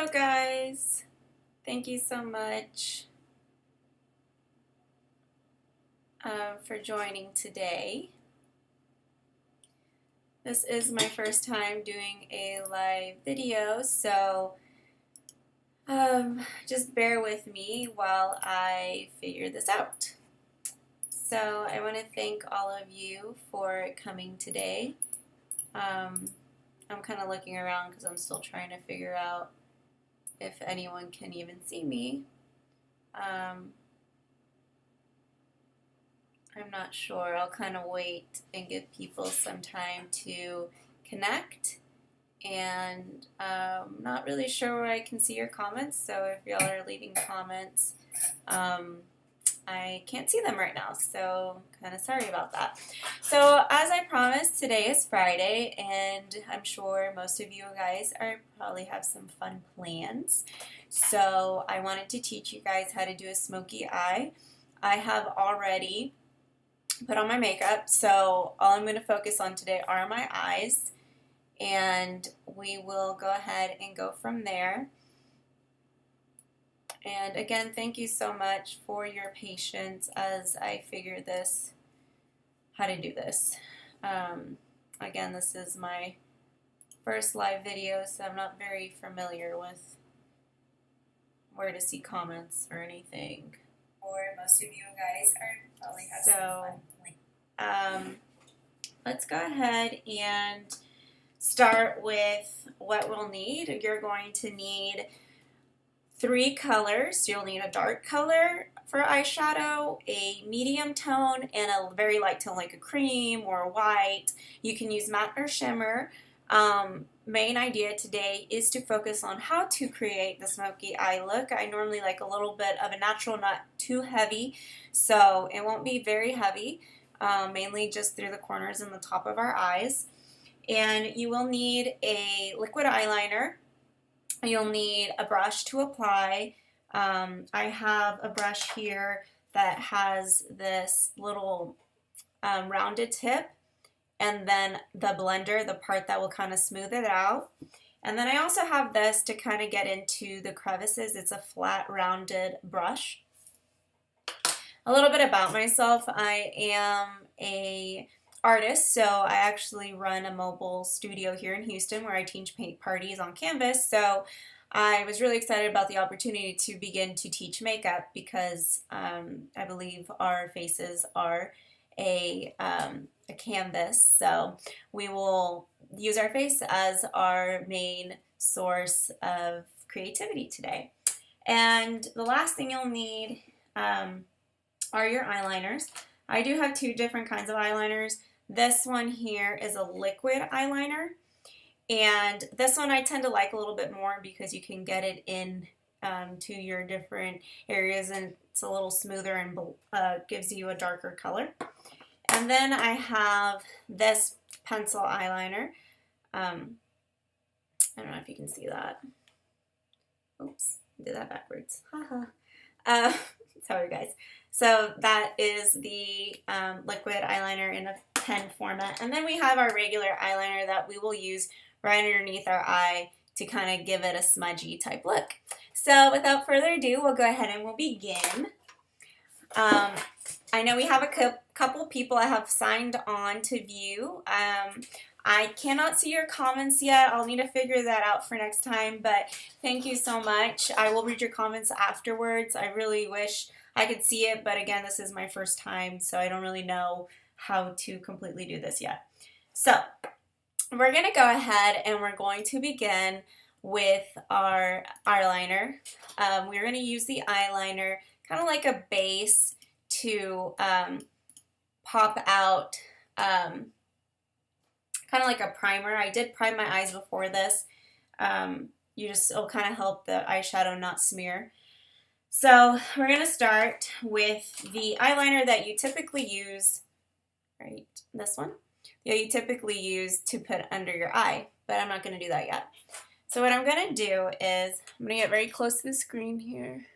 Hello guys, thank you so much for joining today. This is my first time doing a live video, so just bear with me while I figure this out. So I want to thank all of you for coming today. I'm kind of looking around because I'm still trying to figure out if anyone can even see me. I'm not sure. I'll kind of wait and give people some time to connect. And not really sure where I can see your comments, so if y'all are leaving comments, I can't see them right now, so kind of sorry about that. So as I promised, today is Friday, and I'm sure most of you guys probably have some fun plans. So I wanted to teach you guys how to do a smoky eye. I have already put on my makeup, so all I'm going to focus on today are my eyes, and we will go ahead and go from there. And again, thank you so much for your patience as I figure how to do this. Again, this is my first live video, so I'm not very familiar with where to see comments or anything. Or most of you guys probably have some fun. Let's go ahead and start with what we'll need. You're going to need 3 colors. You'll need a dark color for eyeshadow, a medium tone, and a very light tone like a cream or a white. You can use matte or shimmer. Main idea today is to focus on how to create the smoky eye look. I normally like a little bit of a natural, not too heavy, so it won't be very heavy, mainly just through the corners and the top of our eyes. And you will need a liquid eyeliner. You'll need a brush to apply. I have a brush here that has this little rounded tip, and then the blender, the part that will kind of smooth it out. And then I also have this to kind of get into the crevices. It's a flat rounded brush. A little bit about myself. I am an artist, so I actually run a mobile studio here in Houston where I teach paint parties on canvas. So I was really excited about the opportunity to begin to teach makeup because I believe our faces are a canvas. So we will use our face as our main source of creativity today. And the last thing you'll need are your eyeliners. I do have 2 different kinds of eyeliners. This one here is a liquid eyeliner, and this one I tend to like a little bit more because you can get it in to your different areas, and it's a little smoother and gives you a darker color. And then I have this pencil eyeliner. I don't know if you can see that. Oops, I did that backwards. Sorry guys. So that is the liquid eyeliner in a pen format. And then we have our regular eyeliner that we will use right underneath our eye to kind of give it a smudgy type look. So without further ado, we'll go ahead and we'll begin. I know we have a couple people I have signed on to view. I cannot see your comments yet. I'll need to figure that out for next time, but thank you so much. I will read your comments afterwards. I really wish I could see it, but again, this is my first time, so I don't really know how to completely do this yet. So we're going to go ahead and we're going to begin with our eyeliner. We're going to use the eyeliner kind of like a base to pop out, kind of like a primer. I did prime my eyes before this. It'll kind of help the eyeshadow not smear. So we're going to start with the eyeliner that you typically use, right, this one, that you typically use to put under your eye, but I'm not going to do that yet. So what I'm going to do is I'm going to get very close to the screen here,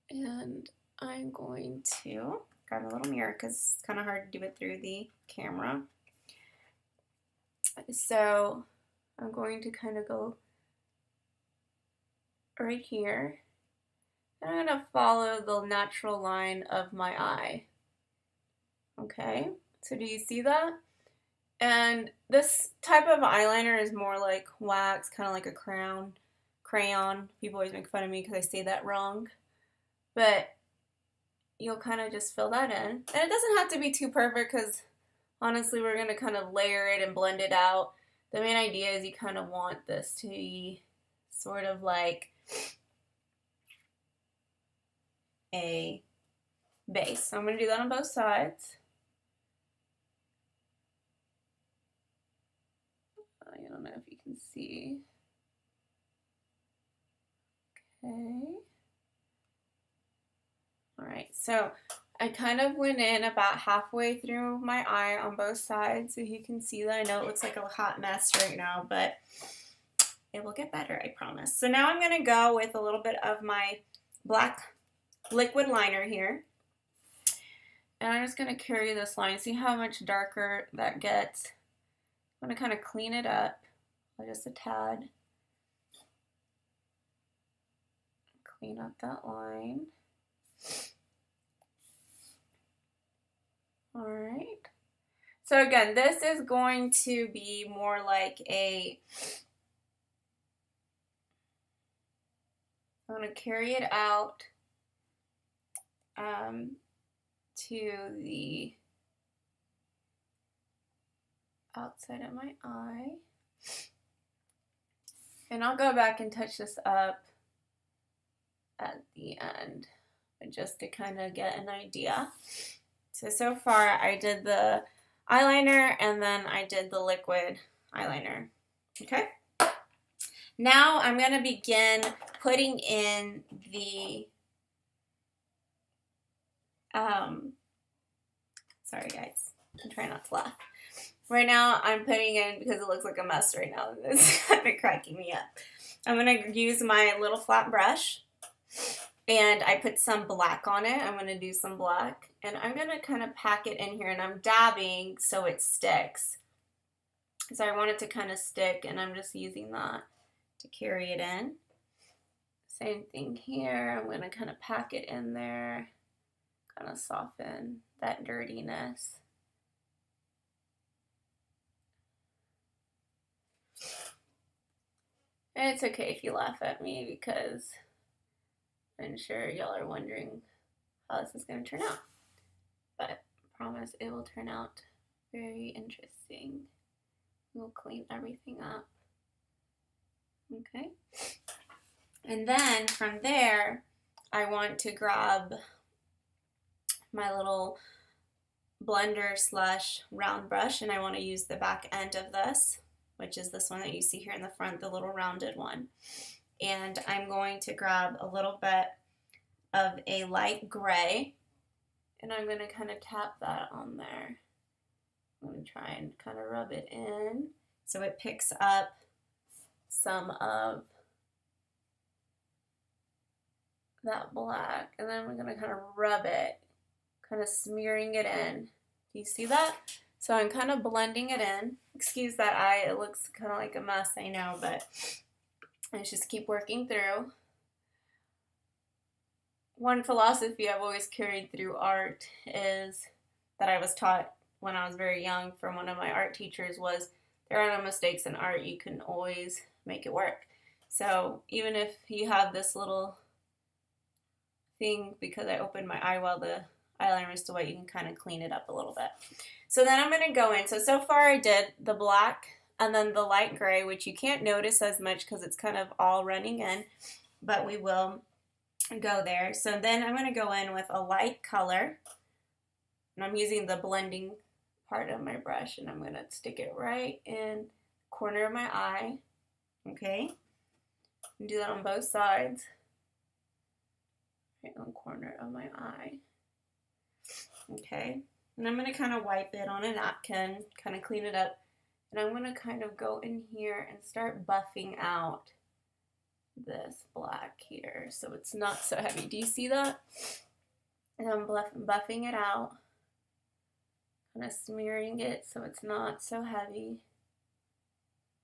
and I'm going to grab a little mirror because it's kind of hard to do it through the camera. So I'm going to kind of go right here. And I'm going to follow the natural line of my eye. Okay, so do you see that? And this type of eyeliner is more like wax, kind of like a crayon. People always make fun of me because I say that wrong. But you'll kind of just fill that in. And it doesn't have to be too perfect because honestly we're going to kind of layer it and blend it out. The main idea is you kind of want this to be sort of like a base. So I'm going to do that on both sides. I don't know if you can see. Okay. Alright, so I kind of went in about halfway through my eye on both sides, so you can see that. I know it looks like a hot mess right now, but it will get better, I promise. So now I'm going to go with a little bit of my black liquid liner here. And I'm just going to carry this line. See how much darker that gets? I'm going to kind of clean it up just a tad. Clean up that line. Alright. So again, this is going to be more like I'm going to carry it out to the outside of my eye. And I'll go back and touch this up at the end, but just to kind of get an idea. So far I did the eyeliner and then I did the liquid eyeliner. Okay. Now I'm going to begin putting in the, sorry guys, I'm trying not to laugh. Right now I'm putting in, because it looks like a mess right now, it's kind of cracking me up. I'm going to use my little flat brush and I put some black on it. I'm going to do some black and I'm going to kind of pack it in here and I'm dabbing so it sticks. So I want it to kind of stick and I'm just using that to carry it in. Same thing here. I'm going to kind of pack it in there, kind of soften that dirtiness. And it's okay if you laugh at me because I'm sure y'all are wondering how this is going to turn out. But I promise it will turn out very interesting. We'll clean everything up. Okay. And then from there, I want to grab my little blender / round brush and I want to use the back end of this, which is this one that you see here in the front, the little rounded one. And I'm going to grab a little bit of a light gray and I'm going to kind of tap that on there. I'm going to try and kind of rub it in so it picks up some of that black, and then we're going to kind of rub it, kind of smearing it in. Do you see that? So I'm kind of blending it in. Excuse that eye, it looks kind of like a mess, I know, but let's just keep working through. One philosophy I've always carried through art is that I was taught when I was very young from one of my art teachers was there are no mistakes in art, you can always make it work. So even if you have this little thing, because I opened my eye while the eyeliner is still wet, you can kind of clean it up a little bit. So then I'm going to go in. So far I did the black and then the light gray, which you can't notice as much because it's kind of all running in, but we will go there. So then I'm going to go in with a light color, and I'm using the blending part of my brush, and I'm going to stick it right in the corner of my eye. Okay, and do that on both sides, right on the corner of my eye. Okay, and I'm going to kind of wipe it on a napkin, kind of clean it up, and I'm going to kind of go in here and start buffing out this black here so it's not so heavy. Do you see that? And I'm buffing it out, kind of smearing it so it's not so heavy.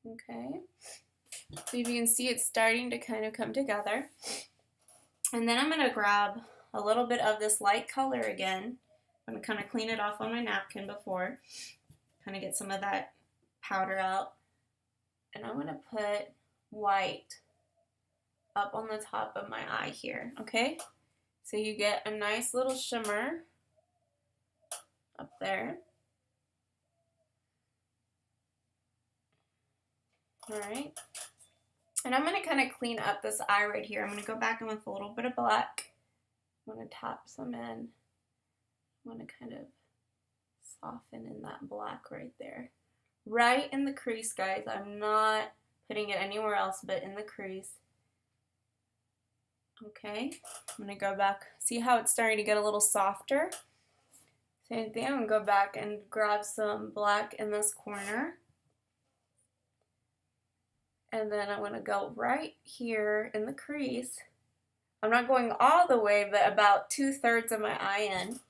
Okay, So if you can see, it's starting to kind of come together. And then I'm going to grab a little bit of this light color again. I'm going to kind of clean it off on my napkin before, kind of get some of that powder out. And I'm going to put white up on the top of my eye here, okay? So you get a nice little shimmer up there. All right. And I'm going to kind of clean up this eye right here. I'm going to go back in with a little bit of black. I'm going to tap some in. I'm going to kind of soften in that black right there. Right in the crease, guys. I'm not putting it anywhere else but in the crease. Okay. I'm going to go back. See how it's starting to get a little softer? Same thing. I'm going to go back and grab some black in this corner. And then I'm going to go right here in the crease. I'm not going all the way, but about 2/3 of my eye in.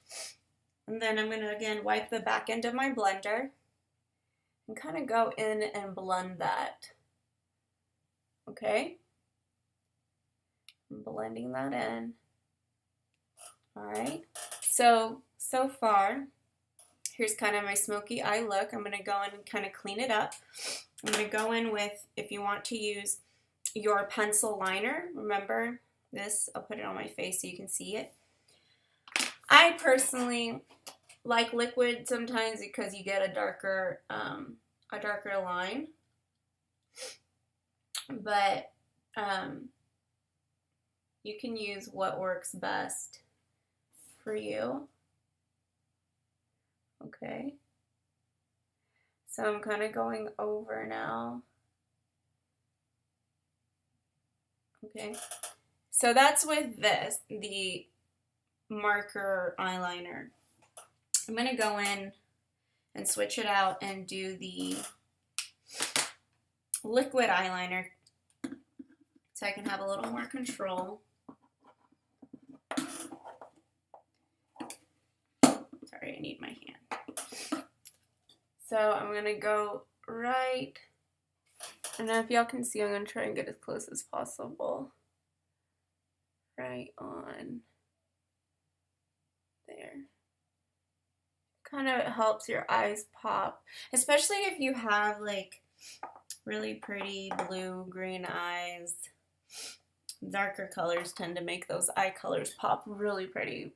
And then I'm going to, again, wipe the back end of my blender and kind of go in and blend that. Okay? I'm blending that in. All right. So far, here's kind of my smoky eye look. I'm going to go in and kind of clean it up. I'm going to go in with, if you want to use your pencil liner, remember this, I'll put it on my face so you can see it. I personally like liquid sometimes because you get a darker line, but you can use what works best for you. Okay. So I'm kind of going over now. Okay. So that's with this, the marker eyeliner. I'm going to go in and switch it out and do the liquid eyeliner so I can have a little more control. Sorry, I need my hand. So I'm going to go right, and if y'all can see, I'm going to try and get as close as possible. Right on there. Kind of helps your eyes pop, especially if you have like really pretty blue, green eyes. Darker colors tend to make those eye colors pop really pretty.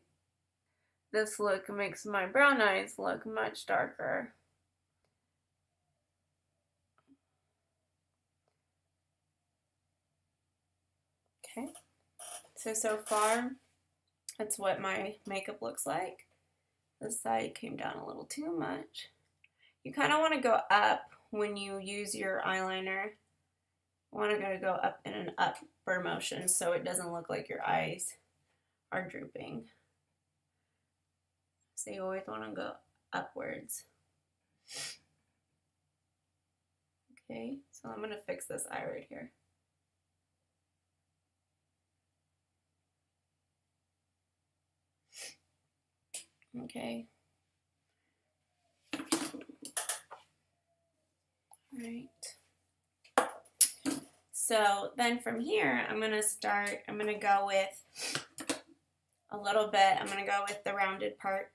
This look makes my brown eyes look much darker. Okay, so far, that's what my makeup looks like. This side came down a little too much. You kind of want to go up when you use your eyeliner. You want to go up in an upper motion so it doesn't look like your eyes are drooping. So you always want to go upwards. Okay, so I'm going to fix this eye right here. Okay. Right. So then from here, I'm going to go with a little bit. I'm going to go with the rounded part.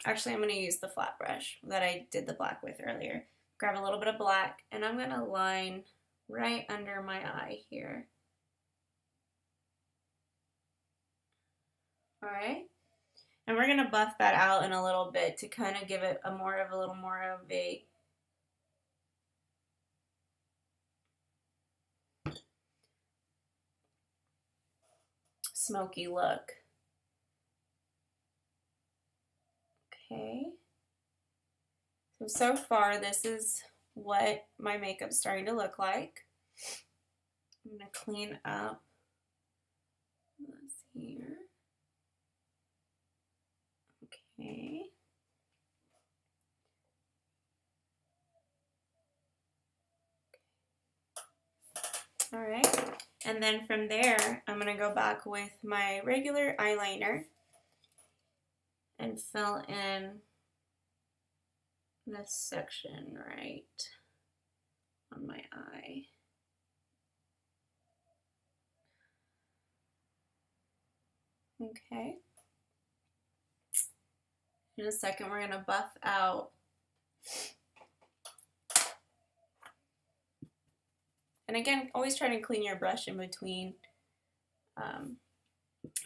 Actually, I'm going to use the flat brush that I did the black with earlier. Grab a little bit of black, and I'm going to line right under my eye here. All right. And we're going to buff that out in a little bit to kind of give it a little more of a smoky look. Okay. So far, this is what my makeup's starting to look like. I'm going to clean up this here. Okay. All right. And then from there, I'm going to go back with my regular eyeliner and fill in this section right on my eye. Okay. In a second, we're gonna buff out. And again, always try to clean your brush in between. I'm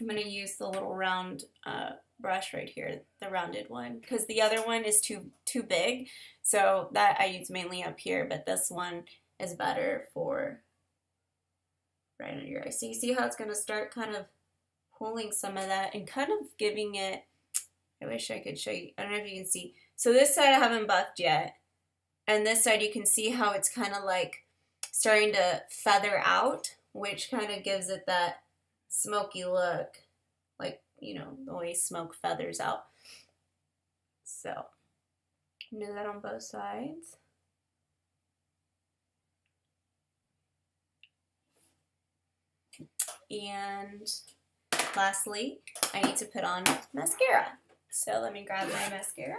gonna use the little round brush right here, the rounded one, because the other one is too big. So that I use mainly up here, but this one is better for right under your eye. So you see how it's gonna start kind of pulling some of that and kind of giving it, I wish I could show you, I don't know if you can see. So this side I haven't buffed yet. And this side you can see how it's kind of like starting to feather out, which kind of gives it that smoky look, like, you know, the way smoke feathers out. So, do that on both sides. And lastly, I need to put on mascara. So let me grab my mascara.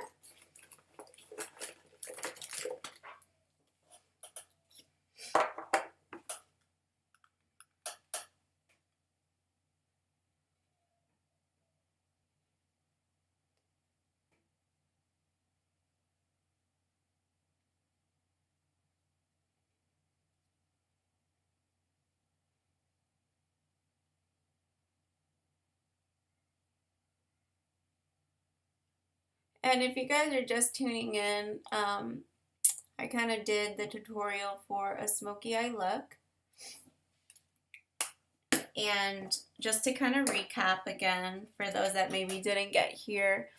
And if you guys are just tuning in, I kind of did the tutorial for a smoky eye look. And just to kind of recap again, for those that maybe didn't get here,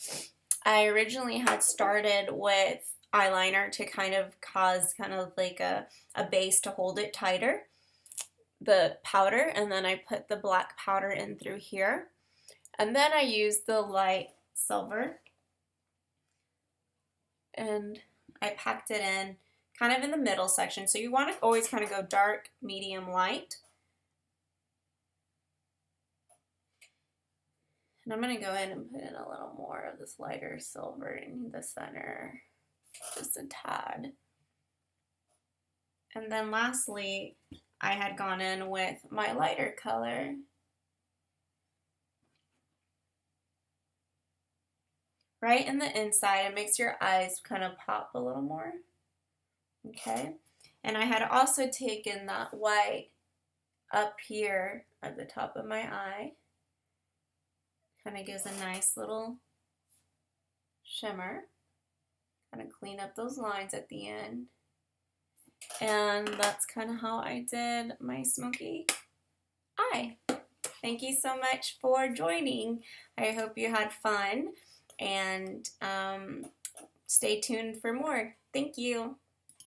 I originally had started with eyeliner to kind of cause kind of like a base to hold it tighter, the powder, and then I put the black powder in through here. And then I used the light silver and I packed it in kind of in the middle section. So you want to always kind of go dark, medium, light. And I'm going to go in and put in a little more of this lighter silver in the center, just a tad. And then lastly, I had gone in with my lighter color. Right in the inside, it makes your eyes kind of pop a little more. Okay. And I had also taken that white up here at the top of my eye. Kind of gives a nice little shimmer. Kind of clean up those lines at the end. And that's kind of how I did my smoky eye. Thank you so much for joining. I hope you had fun, and stay tuned for more. Thank you.